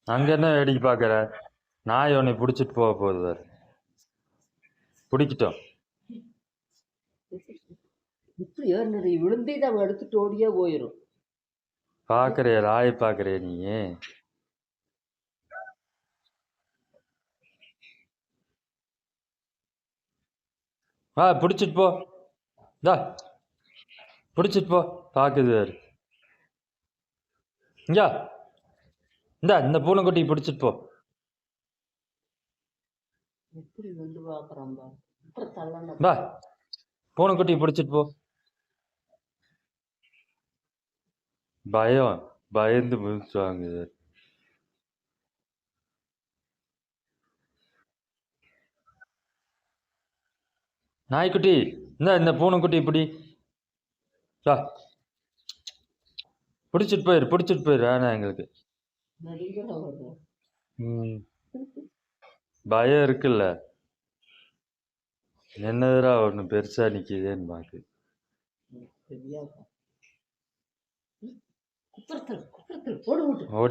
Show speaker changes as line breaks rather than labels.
அங்க என்ன வேடிக்கை பார்க்குற? நாய் உன்னை பிடிச்சிட்டு போக போகுது வேறு. பிடிக்கிட்டோம்.
இப்படி ஏறினது விழுந்தே தான் எடுத்துட்டு ஓடியே போயிடும்.
பார்க்குறிய நாய் பார்க்குறிய நீ? பிடிச்சிட்டு போ. இந்தா பிடிச்சிட்டு போ. பார்க்குது வேறு. இந்தா இந்த பூனைக்குட்டி பிடிச்சிட்டு போ.
எப்படி வந்து பார்க்குறான்
பா பூனைக்குட்டி பிடிச்சிட்டு போ. பயந்து முடிச்சுவாங்க. நாய்க்குட்டி இந்த பூனைக்குட்டி இப்படி பிடிச்சிட்டு போயிரு. வேணாம் எங்களுக்கு. பயம் இருக்குல்ல, என்னதுடா ஒன்று பெருசா நிக்குதேன்னு பாக்கு.
ஓடி